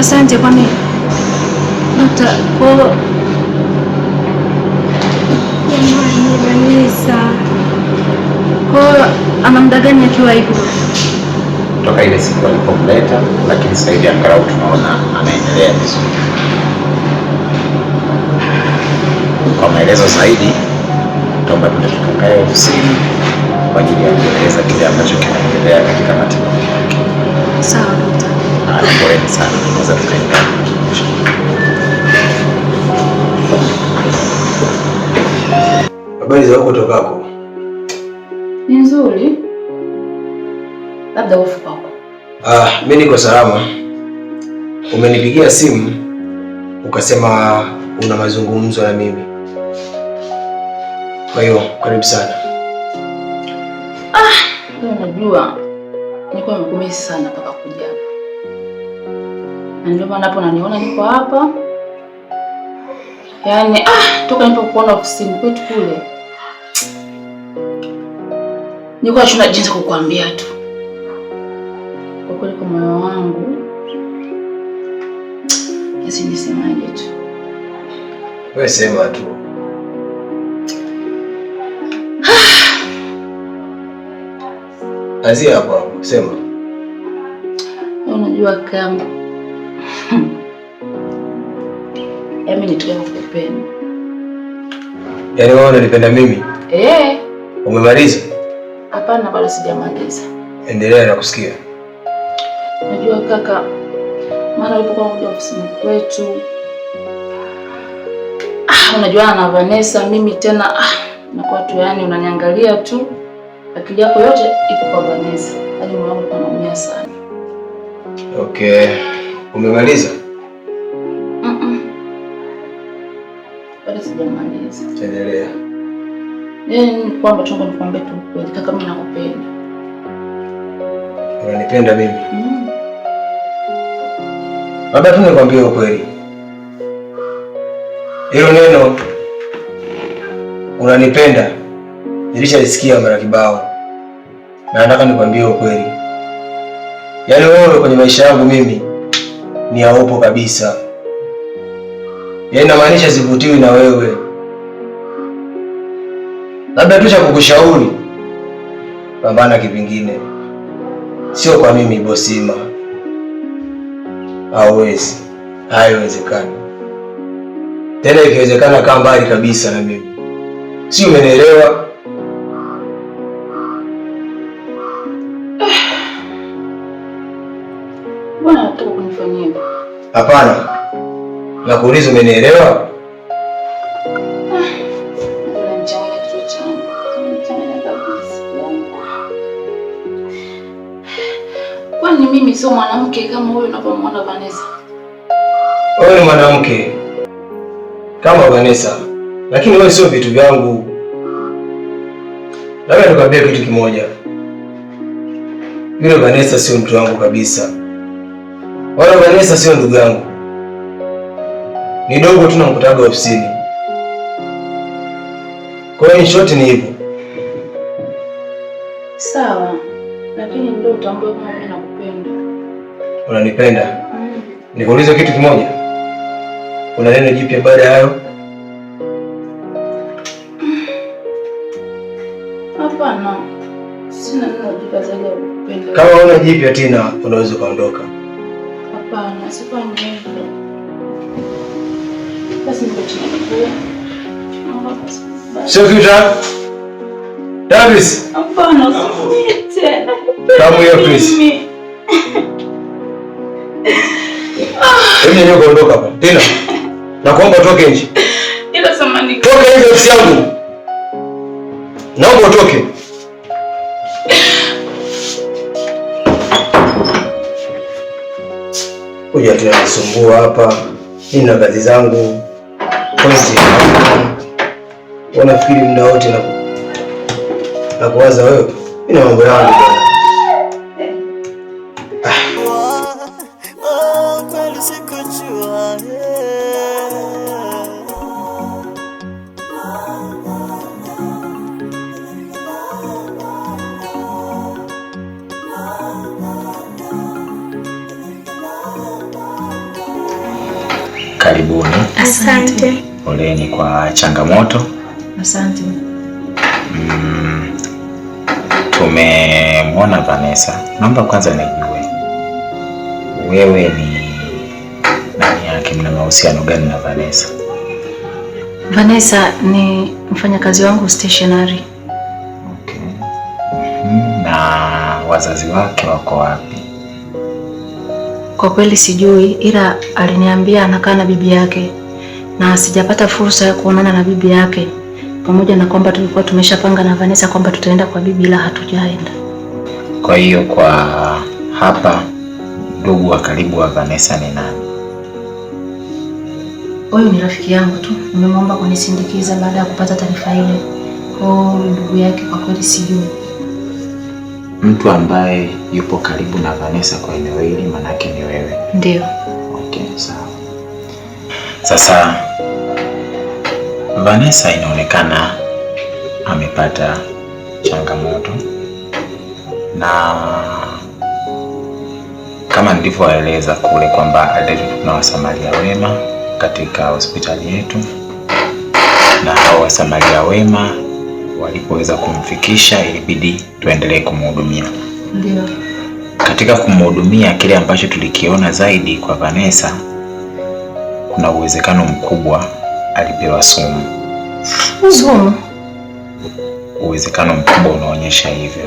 Asante. Kwani Dokta, kwa ana muda gani akiwa hivi? Toka ile siku alipomleta, lakini sasa hivi angalau tunaona anaendelea vizuri. Kwa maelezo zaidi, tuomba tutakae ofisini kwa ajili ya kueleza kile ambacho kinaendelea katika matibabu yake. Sawa Dokta. Poleni sana, tunaweza tukaendelea. Habari za huko tokako? Ni nzuri. Labda hofu kwako. Mimi niko salama. Umenipigia simu ukasema una mazungumzo na mimi. Kwa hiyo karibu sana. Unajua nilikuwa nimekumisi sana mpaka kuja hapa. Na ndio maana hapo naniona niko hapa. Yaani toka nilipokuona ofisini kwetu kule. Nilikuwa shuna jinsi kukuambia tu. Kwa kweli kwa moyo wangu. Yesi nisemaje tu. Wewe sema tu. Azia hapo, sema. Unajua kama mimi nitoka kukupenda. Yaani wewe unanipenda mimi? Umemaliza? Hapana, bado sijamaliza. Endelea na kusikia. Unajua kaka, mara ulipokuwa unakuja ofisini kwetu, unajua na Vanessa, mimi tena nakuwa tu yani unaniangalia tu. Akili yako yote ipo kwa Vanessa. Hadi moyo wangu unaumia sana. Okay. Umemaliza? Bado sijamaliza. Endelea. Ni kwamba tungo nikwambie tu kweli kaka, mimi nakupenda. Unanipenda mimi? Labda tu nikwambie ukweli. Hilo neno unanipenda nilishasikia mara kibao. Na nataka nikwambie ukweli. Yaani wewe kwenye maisha yangu mimi ni haupo kabisa. Yaani namaanisha sivutiwi na wewe. Labda tu cha kukushauri, pambana kivingine. Sio kwa mimi Bosima. Hawezi. Haiwezekani. Tena ikiwezekana kaa mbali kabisa na mimi. Si umenielewa? Bwana nataka kunifanyia. Hapana. Nakuuliza umenielewa? Kwani mimi sio mwanamke kama wewe unapomwona Vanessa? Wewe ni mwanamke kama Vanessa, lakini wewe sio vitu vyangu. Labda nikwambie kitu kimoja. Yule Vanessa sio mtu wangu kabisa. Wala Vanessa sio ndugu yangu. Ni dogo tu namkutaga ofisini. Kwa hiyo short ni hivyo. Sawa. Lakini ndio utambue kama mimi nakupenda. Unanipenda? Nikuulize kitu kimoja. Una neno jipya baada ya hayo? Hapana. Sina neno jipya zaidi ya kupenda. Kama una jipya tena unaweza kuondoka. Hapana, sifanye hivyo. Basi niko chini. Sio kitu. Davis. Hapana, usiniite. Kama hiyo please. Hebu nyanyuka ondoka hapa. Tena. Nakuomba utoke nje. Ila samani. Toka nje ofisi yangu. Naomba utoke. Kuja tunasumbua hapa. Mimi na kazi zangu. Unafikiri muda wote na kuwaza wewe? Mimi na mambo yangu bwana. Karibuni. Asante. Poleni kwa changamoto. Asante. Tumemwona Vanessa. Naomba kwanza nijue wewe ni nani yake, mna mahusiano gani na Vanessa? Vanessa ni mfanyakazi wangu stationery. Okay. Na wazazi wake wako wapi? Kwa kweli sijui, ila aliniambia anakaa na bibi yake na sijapata fursa ya kuonana na bibi yake, pamoja na kwamba tulikuwa tumeshapanga na Vanessa kwamba tutaenda kwa bibi, ila hatujaenda. Kwa hiyo kwa hapa ndugu wa karibu wa Vanessa ni nani? Huyu ni rafiki yangu tu, nimemwomba kunisindikiza baada ya kupata taarifa ile. Kwa ndugu yake kwa kweli sijui. Mtu ambaye yupo karibu na Vanessa kwa eneo hili manake ni wewe? Ndio. Okay, sawa. Sasa Vanessa inaonekana amepata changamoto, na kama nilivyoeleza kule kwamba tuna wasamaria wema katika hospitali yetu, na hao wasamaria wema walipoweza kumfikisha ilibidi tuendelee kumhudumia. Ndio. Katika kumhudumia, kile ambacho tulikiona zaidi kwa Vanessa, kuna uwezekano mkubwa alipewa sumu. Sumu? Uwezekano mkubwa unaonyesha hivyo,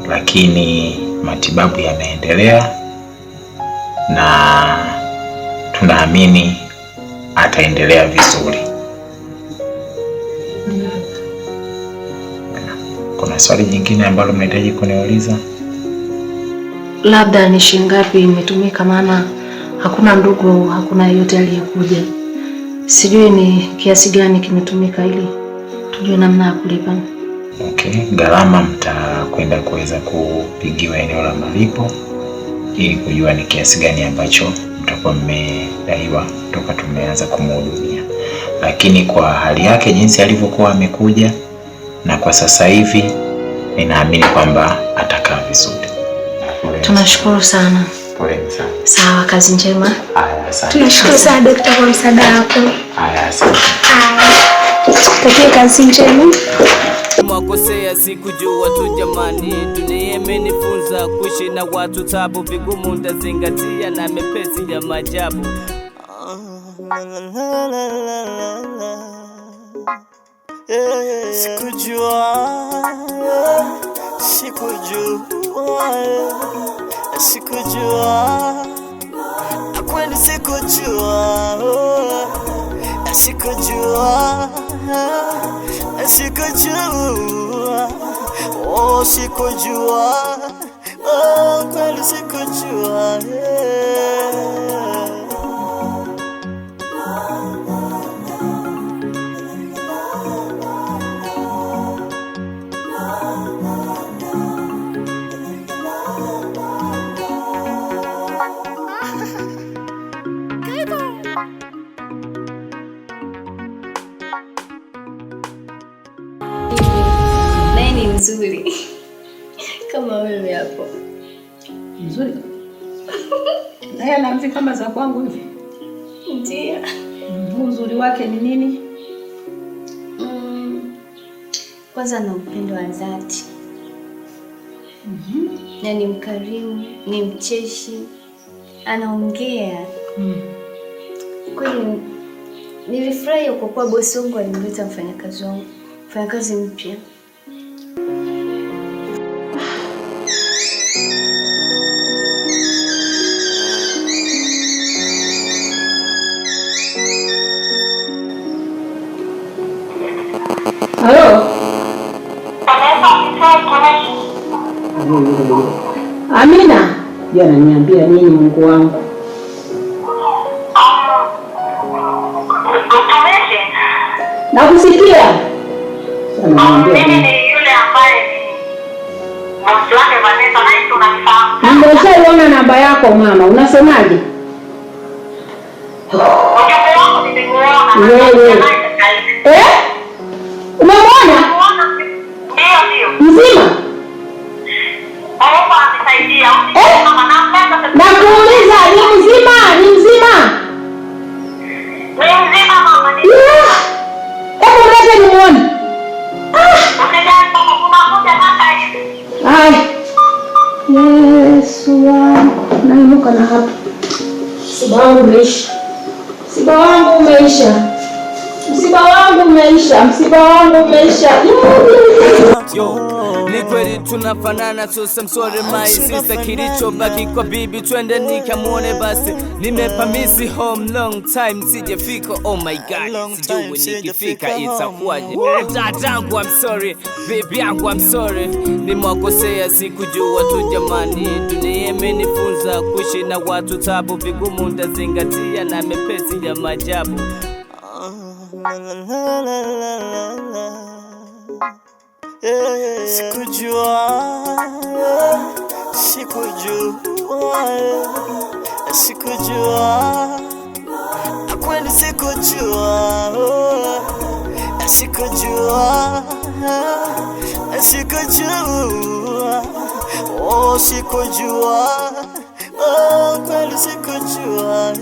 lakini matibabu yameendelea na tunaamini ataendelea vizuri. Kuna swali jingine ambalo mnahitaji kuniuliza? Labda ni shilingi ngapi imetumika, maana hakuna ndugu, hakuna yeyote aliyekuja. Sijui ni kiasi gani kimetumika ili tujue namna ya kulipa. Okay, gharama mtakwenda kuweza kupigiwa eneo la malipo ili kujua ni kiasi gani ambacho mtakuwa mmedaiwa toka tumeanza kumhudumia. Lakini kwa hali yake jinsi alivyokuwa amekuja na kwa sasa hivi, ninaamini kwamba atakaa vizuri. Tunashukuru sana. Poleni sana. Sawa, kazi njema. Haya, asante. Tunashukuru sana daktari kwa msaada wako. Haya, asante. Tupie kazi njema. Makosea sikujua tu jamani, dunia imenifunza kuishi na watu tabu, vigumu ndazingatia na mepesi ya majabu. Sikujua kweli, sikujua kweli, sikujua. Nani mzuri kama wewe hapo? Mzuri. Naye ana mvi kama za kwangu hivi. Ndio. Uzuri wake ni nini? Kwanza na upendo wa dhati. Na ni mkarimu, ni mcheshi, anaongea. Kweli nilifurahi kwa kuwa bosi wangu alimleta mfanyakazi mpya. Halo. Amina. Jana niambia nini Mungu wangu? Nakusikia. Mimi ni yule ambaye ni bosi wake Vanessa, na tunanifahamu. Nimeshaiona namba yako mama. Unasemaje? Ujumbe wako nimeuona. Wewe. Umemwona? Ndio. Mzima? Naomba nisaidie. Nakuuliza ni mzima? Ni mzima? Ni mzima mama, ni mzima. Hebu lete nimuone. Usijali mama, tunakuja sasa hivi. Ai. Yesu wangu. Nainuka na hapa. Msiba wangu umeisha. Msiba wangu umeisha. Msiba wangu umeisha. Msiba wangu umeisha. Yo, ni kweli tunafanana, so I'm sorry my sister. Kilichobaki kwa bibi, twende nikamwone basi. Nimepamisi home long time sijafika. Oh my god, sijui nikifika itakuwaje. Dadangu I'm sorry, baby yangu I'm sorry. Nimewakosea sikujua tu jamani. Dunia imenifunza kuishi na watu tabu, vigumu ndazingatia na mepesi ya maajabu. Sikujua kweli, sikujua kweli, sikujua